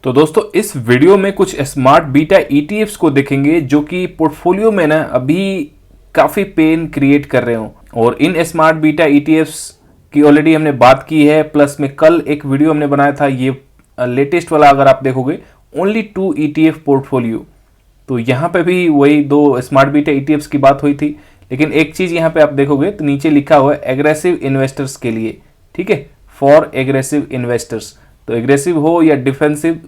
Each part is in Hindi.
तो दोस्तों इस वीडियो में कुछ स्मार्ट बीटा ईटीएफ्स को देखेंगे जो कि पोर्टफोलियो में ना अभी काफ़ी पेन क्रिएट कर रहे हो। और इन स्मार्ट बीटा ईटीएफ्स की ऑलरेडी हमने बात की है, प्लस में कल एक वीडियो हमने बनाया था, ये लेटेस्ट वाला अगर आप देखोगे ओनली 2 ईटीएफ पोर्टफोलियो। तो यहाँ पे भी वही 2 स्मार्ट बीटा ईटीएफ्स की बात हुई थी, लेकिन एक चीज़ यहाँ पे आप देखोगे तो नीचे लिखा हुआ है एग्रेसिव इन्वेस्टर्स के लिए, ठीक है, फॉर एग्रेसिव इन्वेस्टर्स। तो एग्रेसिव हो या डिफेंसिव,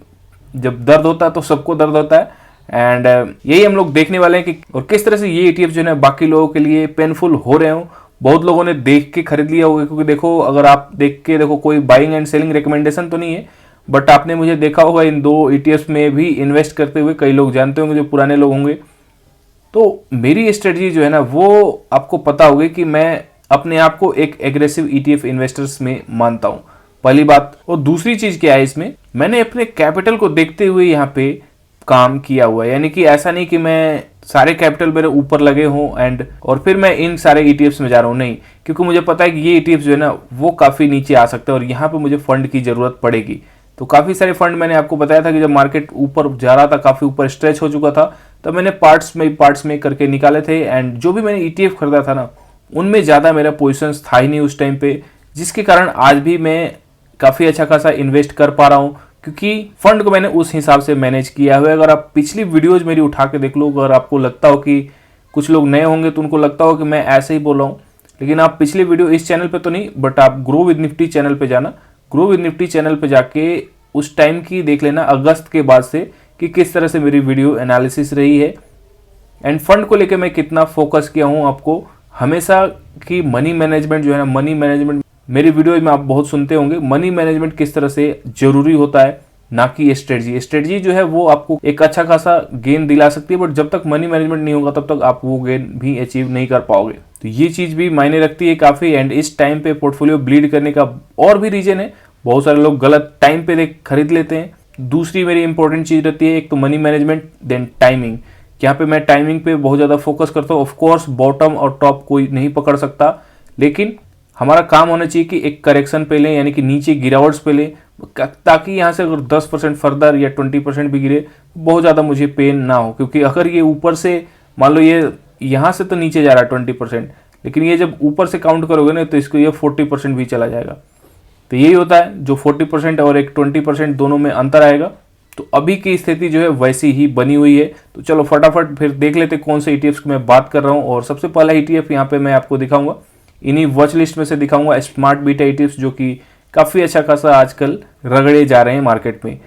जब दर्द होता है तो सबको दर्द होता है। एंड यही हम लोग देखने वाले हैं कि और किस तरह से ये ईटीएफ जो है बाकी लोगों के लिए पेनफुल हो रहे हो। बहुत लोगों ने देख के खरीद लिया होगा, क्योंकि देखो अगर आप देख के देखो कोई बाइंग एंड सेलिंग रिकमेंडेशन तो नहीं है, बट आपने मुझे देखा होगा इन 2 ईटीएफ में भी इन्वेस्ट करते हुए, कई लोग जानते होंगे जो पुराने लोग होंगे। तो मेरी स्ट्रेटजी जो है ना वो आपको पता होगी कि मैं अपने आप को एक एग्रेसिव ईटीएफ इन्वेस्टर्स में मानता हूं, पहली बात। और दूसरी चीज क्या है, इसमें मैंने अपने कैपिटल को देखते हुए यहाँ पे काम किया हुआ है, यानी कि ऐसा नहीं कि मैं सारे कैपिटल मेरे ऊपर लगे हों एंड और फिर मैं इन सारे ईटीएफ्स में जा रहा हूँ, नहीं, क्योंकि मुझे पता है कि ये ईटीएफ्स जो है ना वो काफी नीचे आ सकते हैं और यहाँ पे मुझे फंड की जरूरत पड़ेगी। तो काफी सारे फंड मैंने आपको बताया था कि जब मार्केट ऊपर जा रहा था, काफी ऊपर स्ट्रेच हो चुका था, तब मैंने पार्ट्स में करके निकाले थे। एंड जो भी मैंने ईटीएफ खरीदा था ना उनमें ज्यादा मेरा पोजिशंस था ही नहीं उस टाइम पे, जिसके कारण आज भी मैं काफी अच्छा खासा इन्वेस्ट कर पा रहा हूं, क्योंकि फंड को मैंने उस हिसाब से मैनेज किया हुआ है। अगर आप पिछली वीडियोज मेरी उठा के देख लो, अगर आपको लगता हो कि कुछ लोग नए होंगे तो उनको लगता हो कि मैं ऐसे ही बोल रहा हूँ, लेकिन आप पिछली वीडियो इस चैनल पे तो नहीं, बट आप ग्रो विद निफ्टी चैनल पे जाना, ग्रो विद निफ्टी चैनल पे जाके उस टाइम की देख लेना, अगस्त के बाद से, कि किस तरह से मेरी वीडियो एनालिसिस रही है एंड फंड को लेकर मैं कितना फोकस किया हूँ। आपको हमेशा की मनी मैनेजमेंट जो है ना, मनी मैनेजमेंट मेरी वीडियो में आप बहुत सुनते होंगे, मनी मैनेजमेंट किस तरह से जरूरी होता है, ना कि स्ट्रेटजी। स्ट्रेटजी जो है वो आपको एक अच्छा खासा गेन दिला सकती है, बट जब तक मनी मैनेजमेंट नहीं होगा तब तक आप वो गेन भी अचीव नहीं कर पाओगे। तो ये चीज भी मायने रखती है काफी। एंड इस टाइम पे पोर्टफोलियो ब्लीड करने का और भी रीजन है, बहुत सारे लोग गलत टाइम पे खरीद लेते हैं। दूसरी मेरी इंपॉर्टेंट चीज रहती है, एक तो मनी मैनेजमेंट, देन टाइमिंग। यहाँ पे मैं टाइमिंग पे बहुत ज्यादा फोकस करता हूँ। ऑफकोर्स बॉटम और टॉप कोई नहीं पकड़ सकता, लेकिन हमारा काम होना चाहिए कि एक करेक्शन पे लें, यानी कि नीचे गिरावट्स पे लें, ताकि यहाँ से अगर 10% फर्दर या 20% भी गिरे बहुत ज़्यादा मुझे पेन ना हो। क्योंकि अगर ये ऊपर से मान लो ये यहाँ से तो नीचे जा रहा है 20%, लेकिन ये जब ऊपर से काउंट करोगे ना तो इसको ये 40% भी चला जाएगा। तो यही होता है, जो 40% और एक 20% दोनों में अंतर आएगा। तो अभी की स्थिति जो है वैसी ही बनी हुई है। तो चलो फटाफट फिर देख लेते कौन से ईटीएफ की मैं बात कर रहा हूँ। और सबसे पहला ईटीएफ यहाँ पे मैं आपको दिखाऊंगा, इन्हीं वॉच लिस्ट में से दिखाऊंगा, स्मार्ट बीटा ईटीएफ्स, जो कि काफी अच्छा खासा आजकल रगड़े जा रहे हैं मार्केट में।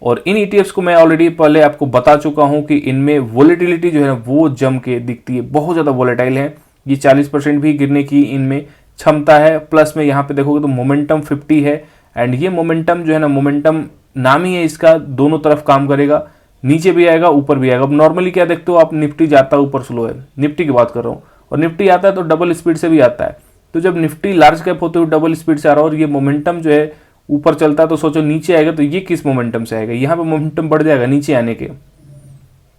और इन ईटीएफ्स को मैं ऑलरेडी पहले आपको बता चुका हूं कि इनमें वोलेटिलिटी जो है वो जम के दिखती है, बहुत ज्यादा वोलेटाइल है। ये 40% भी गिरने की इनमें क्षमता है। प्लस में यहाँ पे देखोगे तो मोमेंटम 50 है। एंड ये मोमेंटम जो है ना, मोमेंटम नाम ही है इसका, दोनों तरफ काम करेगा, नीचे भी आएगा ऊपर भी आएगा। अब नॉर्मली क्या देखते हो आप, निफ्टी जाता है ऊपर स्लो है, निफ्टी की बात कर रहा हूँ, और निफ्टी आता है तो डबल स्पीड से भी आता है। तो जब निफ्टी लार्ज कैप होते हुए डबल स्पीड से आ रहा है और ये मोमेंटम जो है ऊपर चलता है, तो सोचो नीचे आएगा तो ये किस मोमेंटम से आएगा, यहाँ पे मोमेंटम बढ़ जाएगा नीचे आने के।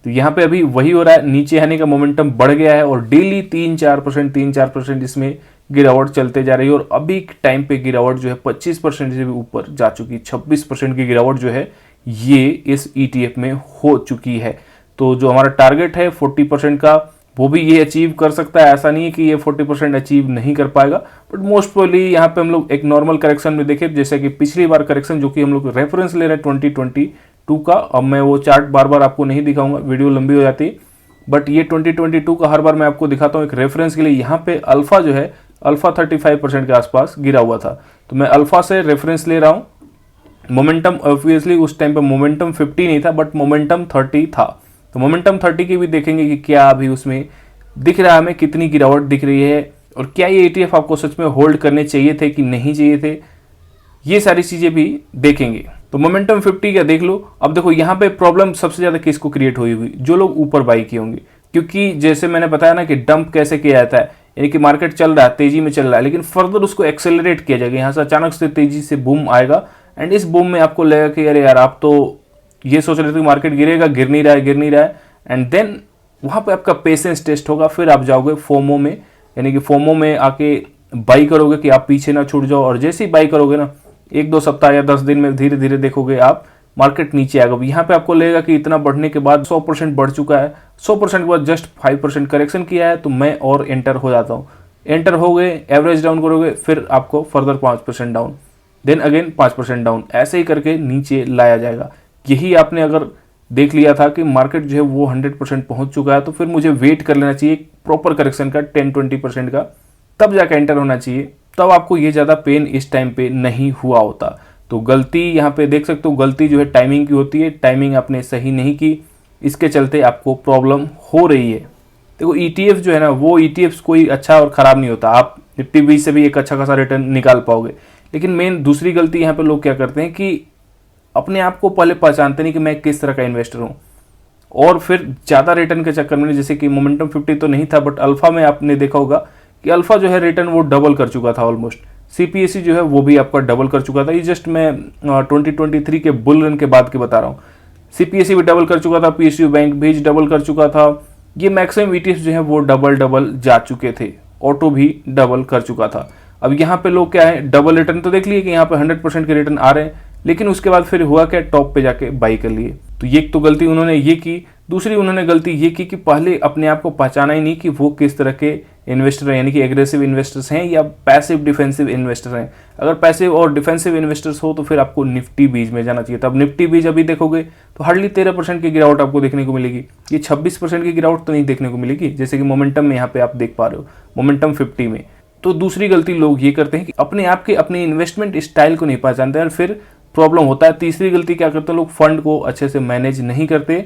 तो यहाँ पे अभी वही हो रहा है, नीचे आने का मोमेंटम बढ़ गया है और डेली 3-4% इसमें गिरावट चलते जा रही है। और अभी टाइम पे गिरावट जो है 25% से भी ऊपर जा चुकी है, 26% की गिरावट जो है ये इस ईटीएफ में हो चुकी है। तो जो हमारा टारगेट है 40% का, वो भी ये अचीव कर सकता है। ऐसा नहीं है कि ये 40% अचीव नहीं कर पाएगा, बट मोस्ट प्रोबेबली यहाँ पे हम लोग एक नॉर्मल करेक्शन में देखें, जैसे कि पिछली बार करेक्शन जो कि हम लोग रेफरेंस ले रहे हैं 2022 का। अब मैं वो चार्ट बार बार आपको नहीं दिखाऊंगा, वीडियो लंबी हो जाती है, बट ये 2022 का हर बार मैं आपको दिखाता हूँ एक रेफरेंस के लिए। यहाँ पे अल्फा जो है, अल्फा 35% के आसपास गिरा हुआ था, तो मैं अल्फा से रेफरेंस ले रहा हूँ। मोमेंटम ऑब्वियसली उस टाइम पे मोमेंटम 50 नहीं था, बट मोमेंटम 30 था। तो मोमेंटम 30 की भी देखेंगे कि क्या अभी उसमें दिख रहा है हमें, कितनी गिरावट दिख रही है, और क्या ये ईटीएफ आपको सच में होल्ड करने चाहिए थे कि नहीं चाहिए थे, ये सारी चीजें भी देखेंगे। तो मोमेंटम 50 का देख लो। अब देखो यहाँ पे प्रॉब्लम सबसे ज्यादा किसको क्रिएट हुई, जो लोग ऊपर बाई किए होंगे, क्योंकि जैसे मैंने बताया ना कि डंप कैसे किया जाता है, यानी कि मार्केट चल रहा है, तेजी में चल रहा है, लेकिन फर्दर उसको एक्सेलरेट किया जाएगा। यहाँ से अचानक से तेजी से बूम आएगा एंड इस बूम में आपको लगेगा कि अरे यार आप तो ये सोच रहे थे कि मार्केट गिरेगा, गिर नहीं रहा है, एंड देन वहां पे आपका पेशेंस टेस्ट होगा। फिर आप जाओगे फोमो में, यानी कि फोमो में आके बाई करोगे कि आप पीछे ना छूट जाओ। और जैसे ही बाई करोगे ना, 1-2 सप्ताह या 10 दिन में धीरे धीरे देखोगे आप मार्केट नीचे आएगा। यहाँ पे आपको लगेगा कि इतना बढ़ने के बाद 100% बढ़ चुका है, 100% के बाद जस्ट 5% करेक्शन किया है, तो मैं और एंटर हो जाता हूँ। एंटर हो गए, एवरेज डाउन करोगे, फिर आपको further 5% down, then again 5% down, ऐसे ही करके नीचे लाया जाएगा। यही आपने अगर देख लिया था कि मार्केट जो है वो 100% पहुंच चुका है, तो फिर मुझे वेट कर लेना चाहिए प्रॉपर करेक्शन का 10-20% का, तब जाकर एंटर होना चाहिए। तब आपको ये ज़्यादा पेन इस टाइम पे नहीं हुआ होता। तो गलती यहाँ पे देख सकते हो, गलती जो है टाइमिंग की होती है, टाइमिंग आपने सही नहीं की, इसके चलते आपको प्रॉब्लम हो रही है। देखो ETF जो है ना, वो ETFs कोई अच्छा और ख़राब नहीं होता, आप निफ्टी 20 से भी एक अच्छा खासा रिटर्न निकाल पाओगे। लेकिन मेन दूसरी गलती यहाँ पे लोग क्या करते हैं कि अपने आप को पहले पहचानते नहीं कि मैं किस तरह का इन्वेस्टर हूँ, और फिर ज़्यादा रिटर्न के चक्कर में, जैसे कि मोमेंटम 50 तो नहीं था, बट अल्फा में आपने देखा होगा कि अल्फा जो है रिटर्न वो डबल कर चुका था ऑलमोस्ट। CPSE जो है वो भी आपका डबल कर चुका था। ये जस्ट मैं 2023 के बुल रन के बाद के बता रहा हूँ। CPSE भी डबल कर चुका था, PSU बैंक भी डबल कर चुका था। ये मैक्सिमम ETFs जो है वो डबल जा चुके थे, ऑटो भी डबल कर चुका था। अब यहाँ पे लोग क्या है, डबल रिटर्न तो देख लिए कि यहाँ पे 100% के रिटर्न आ रहे हैं, लेकिन उसके बाद फिर हुआ क्या, टॉप पे जाके बाई कर लिए। तो ये तो गलती उन्होंने ये की। दूसरी उन्होंने गलती ये की कि पहले अपने आप को पहचाना ही नहीं कि वो किस तरह के इन्वेस्टर हैं, यानी कि एग्रेसिव इन्वेस्टर्स हैं या पैसिव डिफेंसिव इन्वेस्टर हैं। अगर पैसिव और डिफेंसिव इन्वेस्टर्स हो तो फिर आपको निफ्टी 20 में जाना चाहिए। तब निफ्टी 20 अभी देखोगे तो हार्डली 13% की गिरावट आपको देखने को मिलेगी, ये 26% की गिरावट तो नहीं देखने को मिलेगी, जैसे कि मोमेंटम में यहाँ पे आप देख पा रहे हो, मोमेंटम 50 में। तो दूसरी गलती लोग ये करते हैं कि अपने आप के अपने इन्वेस्टमेंट स्टाइल को नहीं पहचानते हैं और फिर प्रॉब्लम होता है। तीसरी गलती क्या करते हैं लोग, फंड को अच्छे से मैनेज नहीं करते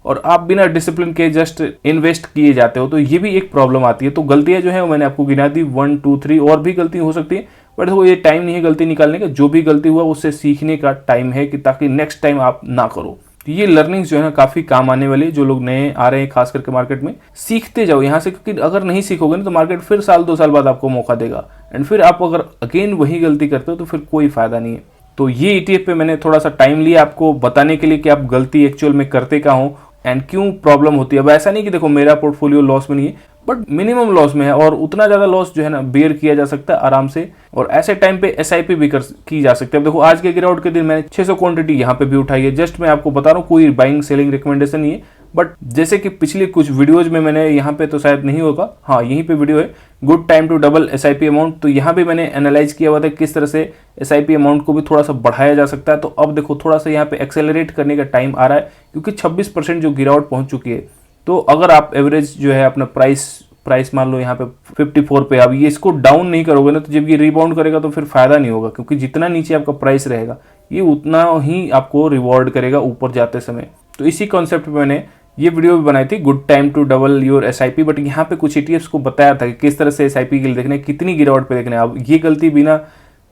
और आप बिना डिसिप्लिन के जस्ट इन्वेस्ट किए जाते हो, तो ये भी एक प्रॉब्लम आती है। तो गलतियां जो है वो मैंने आपको गिना दी 1 2 3, और भी गलती हो सकती है, बट वो ये टाइम नहीं है गलती निकालने का। जो भी गलती हुआ उससे सीखने का टाइम है कि ताकि नेक्स्ट टाइम आप ना करो। तो ये लर्निंग्स जो है ना काफी काम आने वाली है। जो लोग नए आ रहे हैं खास करके मार्केट में, सीखते जाओ यहाँ से, क्योंकि अगर नहीं सीखोगे ना तो मार्केट फिर साल 2 साल बाद आपको मौका देगा, एंड फिर आप अगर अगेन वही गलती करते हो तो फिर कोई फायदा नहीं है। तो ये ETF पे मैंने थोड़ा सा टाइम लिया आपको बताने के लिए कि आप गलती एक्चुअल में करते क्या हो एंड क्यों प्रॉब्लम होती है। अब ऐसा नहीं कि देखो मेरा पोर्टफोलियो लॉस में नहीं है, बट मिनिमम लॉस में है, और उतना ज़्यादा लॉस जो है ना बेयर किया जा सकता है आराम से, और ऐसे टाइम पे SIP भी की जा सकती है। अब देखो आज के गिरावट के दिन मैंने 600 क्वांटिटी यहाँ पे भी उठाई है। जस्ट मैं आपको बता रहा हूँ, कोई बाइंग सेलिंग रिकमेंडेशन नहीं है, बट जैसे कि पिछले कुछ वीडियोज में मैंने, यहाँ पे तो शायद नहीं होगा, हाँ यहीं पे वीडियो है, good time to double SIP amount, तो यहाँ पे मैंने एनालाइज किया हुआ था किस तरह से SIP अमाउंट को भी थोड़ा सा बढ़ाया जा सकता है। तो अब देखो थोड़ा सा यहाँ पे एक्सेलरेट करने का टाइम आ रहा है, क्योंकि 26% जो गिरावट पहुंच चुकी है। तो अगर आप एवरेज जो है अपना प्राइस मान लो यहाँ पे 54 पे, अब ये इसको डाउन नहीं करोगे ना, तो जब ये रिबाउंड करेगा तो फिर फायदा नहीं होगा, क्योंकि जितना नीचे आपका प्राइस रहेगा ये उतना ही आपको रिवॉर्ड करेगा ऊपर जाते समय। तो इसी कॉन्सेप्ट पे मैंने ये वीडियो भी बनाई थी, good time to double your SIP। But यहाँ पे कुछ ETFs को बताया था कि किस तरह से SIP के लिए देखना है, कितनी गिरावट पे देखना है। अब ये गलती बिना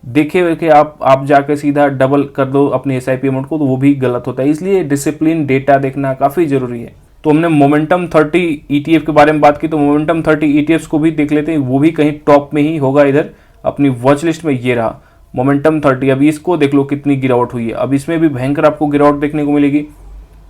देखे हुए कि आप जाकर सीधा डबल कर दो अपनी SIP अमाउंट को, तो वो भी गलत होता है। इसलिए डिसिप्लिन डेटा देखना काफ़ी ज़रूरी है। तो हमने मोमेंटम 30 ETF के बारे में बात की, तो मोमेंटम 30 ETFs को भी देख लेते हैं, वो भी कहीं टॉप में ही होगा। इधर अपनी वॉच लिस्ट में ये रहा मोमेंटम 30। अभी इसको देख लो कितनी गिरावट हुई है, अब इसमें भी भयंकर आपको गिरावट देखने को मिलेगी।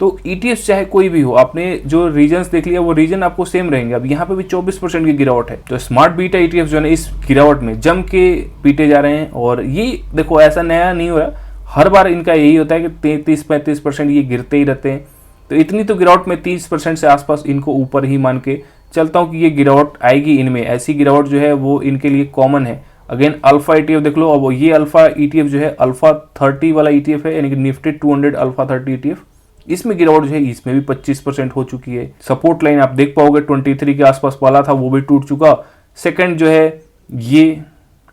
तो ETFs चाहे कोई भी हो, आपने जो रीजन्स देख लिया वो रीजन आपको सेम रहेंगे। अब यहाँ पे भी 24% की गिरावट है। तो स्मार्ट बीटा ETFs जो है ना इस गिरावट में जम के पीटे जा रहे हैं, और ये देखो ऐसा नया नहीं हो रहा, हर बार इनका यही होता है कि 33-35% ये गिरते ही रहते हैं। तो इतनी तो गिरावट में 30% से आसपास इनको ऊपर ही मान के चलता हूँ कि ये गिरावट आएगी इनमें। ऐसी गिरावट जो है वो इनके लिए कॉमन है। अगेन अल्फा ETF देख लो, अब ये अल्फा ETF जो है अल्फा 30 वाला ETF है, यानी कि निफ्टी 200 अल्फा 30 ETF, इसमें गिरावट जो है इसमें भी 25% हो चुकी है। सपोर्ट लाइन आप देख पाओगे 23 के आसपास वाला था, वो भी टूट चुका। सेकंड जो है ये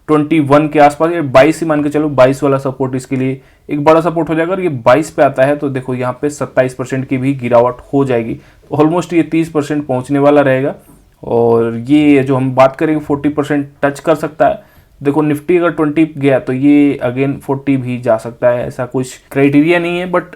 21 के आसपास, ये 22 ही मान के चलो, 22 वाला सपोर्ट इसके लिए एक बड़ा सपोर्ट हो जाएगा। अगर ये 22 पे आता है तो देखो यहाँ पे 27% की भी गिरावट हो जाएगी। तो ऑलमोस्ट ये 30% पहुँचने वाला रहेगा, और ये जो हम बात करेंगे 40% टच कर सकता है। देखो निफ्टी अगर 20 गया तो ये अगेन 40 भी जा सकता है, ऐसा कुछ क्राइटेरिया नहीं है, बट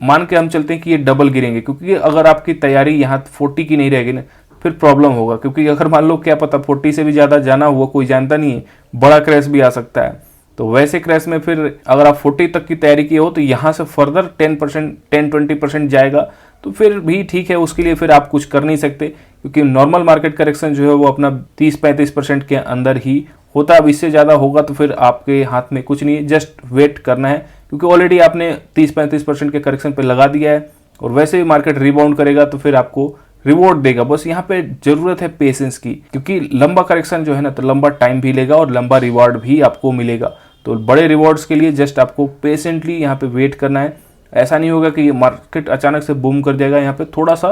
मान के हम चलते हैं कि ये डबल गिरेंगे। क्योंकि अगर आपकी तैयारी यहाँ 40 की नहीं रहेगी ना, फिर प्रॉब्लम होगा। क्योंकि अगर मान लो क्या पता 40 से भी ज़्यादा जाना हुआ, कोई जानता नहीं है, बड़ा क्रैश भी आ सकता है। तो वैसे क्रैश में फिर अगर आप 40 तक की तैयारी की हो तो यहाँ से फर्दर 10-20% जाएगा, तो फिर भी ठीक है, उसके लिए फिर आप कुछ कर नहीं सकते, क्योंकि नॉर्मल मार्केट करेक्शन जो है वो अपना 30-35% के अंदर ही होता है। अब इससे ज़्यादा होगा तो फिर आपके हाथ में कुछ नहीं है, जस्ट वेट करना है क्योंकि ऑलरेडी आपने 30-35% के करेक्शन पे लगा दिया है और वैसे भी मार्केट रिबाउंड करेगा तो फिर आपको रिवॉर्ड देगा। बस यहाँ पे जरूरत है पेशेंस की, क्योंकि लंबा करेक्शन जो है ना तो लंबा टाइम भी लेगा और लंबा रिवॉर्ड भी आपको मिलेगा। तो बड़े रिवॉर्ड्स के लिए जस्ट आपको पेशेंटली यहाँ पे वेट करना है। ऐसा नहीं होगा कि ये मार्केट अचानक से बूम कर जाएगा, यहाँ पे थोड़ा सा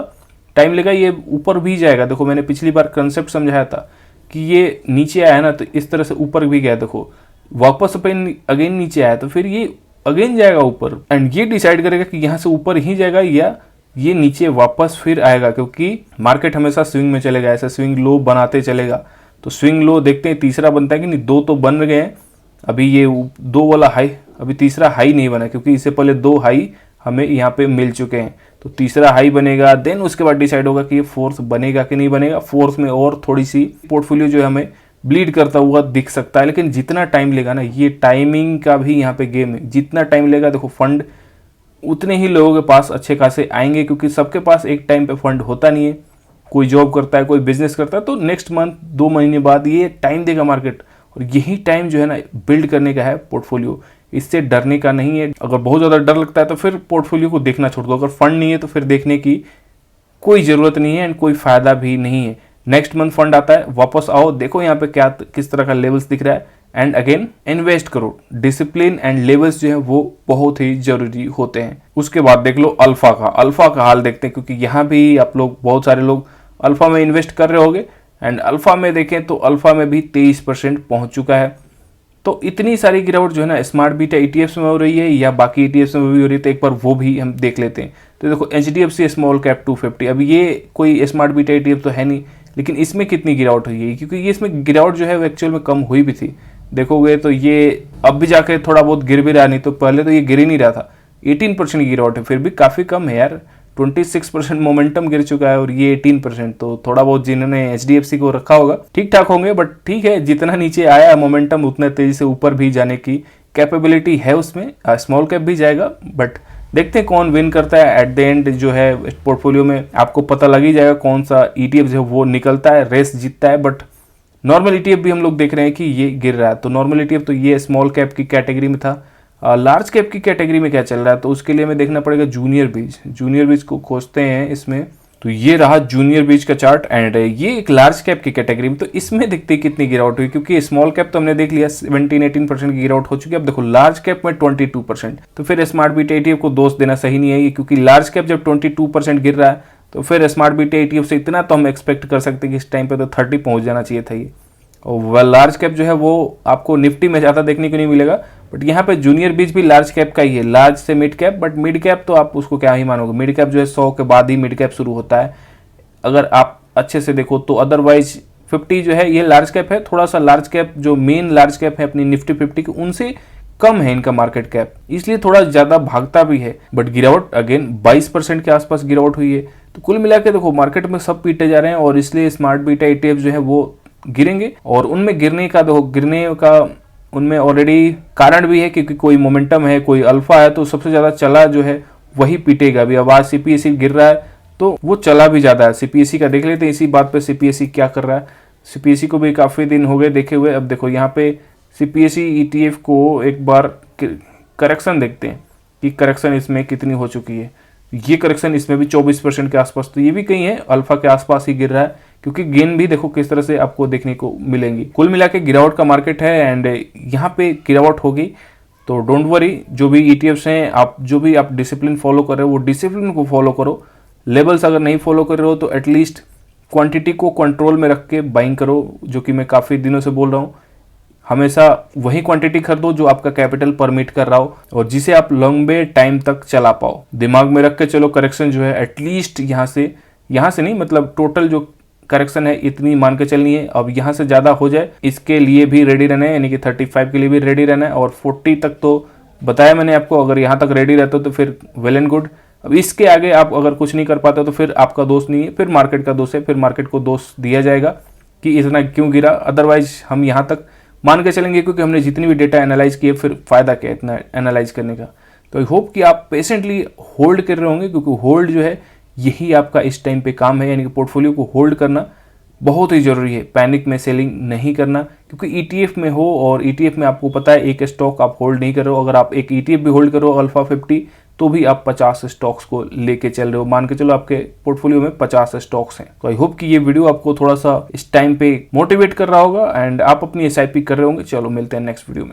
टाइम लेगा, ये ऊपर भी जाएगा। देखो मैंने पिछली बार कंसेप्ट समझाया था कि ये नीचे आया ना तो इस तरह से ऊपर भी गया, देखो वापस अपन अगेन नीचे आया तो फिर ये अगेन जाएगा ऊपर, एंड ये डिसाइड करेगा कि यहाँ से ऊपर ही जाएगा या ये नीचे वापस फिर आएगा, क्योंकि मार्केट हमेशा स्विंग में चलेगा, ऐसा स्विंग लो बनाते चलेगा। तो स्विंग लो देखते हैं तीसरा बनता है कि नहीं, दो तो बन गए हैं अभी, ये दो वाला हाई, अभी तीसरा हाई नहीं बना क्योंकि इससे पहले दो हाई हमें यहाँ पे मिल चुके हैं। तो तीसरा हाई बनेगा, देन उसके बाद डिसाइड होगा कि ये फोर्थ बनेगा कि नहीं बनेगा। फोर्थ में और थोड़ी सी पोर्टफोलियो जो है हमें ब्लीड करता हुआ दिख सकता है, लेकिन जितना टाइम लेगा ना, ये टाइमिंग का भी यहाँ पे गेम है। जितना टाइम लेगा देखो फंड उतने ही लोगों के पास अच्छे खासे आएंगे, क्योंकि सबके पास एक टाइम पे फंड होता नहीं है। कोई जॉब करता है, कोई बिजनेस करता है, तो नेक्स्ट मंथ 2 महीने बाद ये टाइम देगा मार्केट, और यही टाइम जो है ना बिल्ड करने का है पोर्टफोलियो। इससे डरने का नहीं है। अगर बहुत ज़्यादा डर लगता है तो फिर पोर्टफोलियो को देखना छोड़ दो। अगर फंड नहीं है तो फिर देखने की कोई ज़रूरत नहीं है एंड कोई फ़ायदा भी नहीं है। नेक्स्ट मंथ फंड आता है, वापस आओ, देखो यहाँ पे क्या किस तरह का लेवल्स दिख रहा है, एंड अगेन इन्वेस्ट करो। डिसिप्लिन एंड लेवल्स जो है वो बहुत ही जरूरी होते हैं। उसके बाद देख लो अल्फा का हाल देखते हैं, क्योंकि यहाँ भी आप लोग बहुत सारे लोग अल्फा में इन्वेस्ट कर रहे होगे, एंड अल्फा में देखें तो अल्फा में भी 23% पहुंच चुका है। तो इतनी सारी गिरावट जो है ना स्मार्ट बीटा ईटीएफ्स में हो रही है या बाकी ईटीएफ्स में भी हो रही है, तो एक बार वो भी हम देख लेते हैं। तो देखो एचडीएफसी स्मॉल कैप 250, अब ये कोई स्मार्ट बीटा ईटीएफ तो है नहीं, लेकिन इसमें कितनी गिरावट हुई है, क्योंकि ये इसमें गिरावट जो है वो एक्चुअल में कम हुई भी थी। देखोगे तो ये अब भी जाके थोड़ा बहुत गिर भी रहा, नहीं तो पहले तो ये गिर ही नहीं रहा था। 18% की गिरावट है, फिर भी काफ़ी कम है यार। 26% मोमेंटम गिर चुका है और ये 18%, तो थोड़ा बहुत जिन्होंने एचडीएफसी को रखा होगा ठीक ठाक होंगे। बट ठीक है, जितना नीचे आया है मोमेंटम उतने तेजी से ऊपर भी जाने की कैपेबिलिटी है उसमें। स्मॉल कैप भी जाएगा, बट देखते हैं कौन विन करता है। एट द एंड जो है पोर्टफोलियो में आपको पता लग ही जाएगा कौन सा ईटीएफ जो है वो निकलता है, रेस जीतता है। बट नॉर्मल ईटीएफ भी हम लोग देख रहे हैं कि ये गिर रहा है। तो नॉर्मल ईटीएफ तो ये स्मॉल कैप की कैटेगरी में था। लार्ज कैप की कैटेगरी में क्या चल रहा है, तो उसके लिए हमें देखना पड़ेगा जूनियर बीज को खोजते हैं इसमें। तो ये रहा जूनियर बीज का चार्ट, एंड ये एक लार्ज कैप की कैटेगरी में। तो इसमें देखते हैं कितनी गिरावट हुई, क्योंकि स्मॉल कैप तो हमने देख लिया 17-18% की गिरावट हो चुकी है। अब देखो लार्ज कैप में 22%, तो फिर स्मार्ट बीटा ईटीएफ को दोष देना सही नहीं है, क्योंकि लार्ज कैप जब 22% गिर रहा है तो फिर स्मार्ट बीटा ईटीएफ से इतना तो हम एक्सपेक्ट कर सकते हैं कि इस टाइम पे तो 30 पहुंच जाना चाहिए था ये। और लार्ज कैप जो है वो आपको निफ्टी में ज़्यादा देखने को नहीं मिलेगा, बट यहाँ पे जूनियर बीज भी लार्ज कैप का ही है, लार्ज से mid cap. But mid cap तो आप उसको क्या ही मानोगे, मिड कैप जो है 100 के बाद ही मिड कैप शुरू होता है अगर आप अच्छे से देखो तो। अदरवाइज 50 जो है ये लार्ज कैप है, थोड़ा सा लार्ज कैप जो मेन लार्ज कैप है अपनी निफ्टी 50 की उनसे कम है इनका मार्केट कैप, इसलिए थोड़ा ज़्यादा भागता भी है। बट गिरावट अगेन 22% के आसपास गिरावट हुई है। तो कुल मिला के देखो मार्केट में सब पीटे जा रहे हैं, और इसलिए स्मार्ट बीटा ईटीएफ जो है वो गिरेंगे। और उनमें गिरने का उनमें ऑलरेडी कारण भी है, क्योंकि कोई मोमेंटम है, कोई अल्फा है, तो सबसे ज़्यादा चला जो है वही पीटेगा। अभी आवाज सीपीएससी गिर रहा है तो वो चला भी ज़्यादा है। सीपीएससी का देख लेते हैं इसी बात पे, सीपीएससी क्या कर रहा है। सीपीएससी को भी काफ़ी दिन हो गए देखे हुए। अब देखो यहाँ पे सीपीएससी ईटीएफ को एक बार करेक्शन देखते हैं कि करेक्शन इसमें कितनी हो चुकी है। ये करेक्शन इसमें भी 24% के आसपास, तो ये भी कहीं है अल्फा के आसपास ही गिर रहा है, क्योंकि गेन भी देखो किस तरह से आपको देखने को मिलेंगी। कुल मिला के गिरावट का मार्केट है, एंड यहाँ पे गिरावट होगी तो डोंट वरी। जो भी ईटीएफ्स हैं, आप जो भी आप डिसिप्लिन फॉलो कर रहे हो वो डिसिप्लिन को फॉलो करो। लेवल्स अगर नहीं फॉलो कर रहे हो तो एटलीस्ट क्वांटिटी को कंट्रोल में रख के बाइंग करो, जो कि मैं काफ़ी दिनों से बोल रहा हूँ। हमेशा वही क्वांटिटी खरीदो जो आपका कैपिटल परमिट कर रहा हो और जिसे आप लंबे टाइम तक चला पाओ। दिमाग में रख के चलो करेक्शन जो है एटलीस्ट यहाँ से नहीं, मतलब टोटल जो करेक्शन है इतनी मान के चलनी है। अब यहाँ से ज़्यादा हो जाए इसके लिए भी रेडी रहना है, यानी कि 35 के लिए भी रेडी रहना है, और 40 तक तो बताया मैंने आपको। अगर यहाँ तक रेडी रहते हो तो फिर वेल एंड गुड। अब इसके आगे आप अगर कुछ नहीं कर पाते तो फिर आपका दोस्त नहीं है, फिर मार्केट का दोस्त है, फिर मार्केट को दोष दिया जाएगा कि इतना क्यों गिरा। अदरवाइज हम यहाँ तक मान के चलेंगे, क्योंकि हमने जितनी भी डेटा एनालाइज किए, फिर फ़ायदा क्या इतना एनालाइज करने का। तो आई होप कि आप पेशेंटली होल्ड कर रहे होंगे, क्योंकि होल्ड जो है यही आपका इस टाइम पे काम है, यानी कि पोर्टफोलियो को होल्ड करना बहुत ही जरूरी है पैनिक में सेलिंग नहीं करना, क्योंकि ईटीएफ में हो और ईटीएफ में आपको पता है एक स्टॉक आप होल्ड नहीं कर रहे हो। अगर आप एक ईटीएफ भी होल्ड करो अल्फा 50 तो भी आप 50 स्टॉक्स को लेके चल रहे हो। मान के चलो आपके पोर्टफोलियो में 50 स्टॉक्स हैं। तो आई होप कि ये वीडियो आपको थोड़ा सा इस टाइम पे मोटिवेट कर रहा होगा एंड आप अपनी एसआईपी कर रहे होंगे। चलो मिलते हैं नेक्स्ट वीडियो में।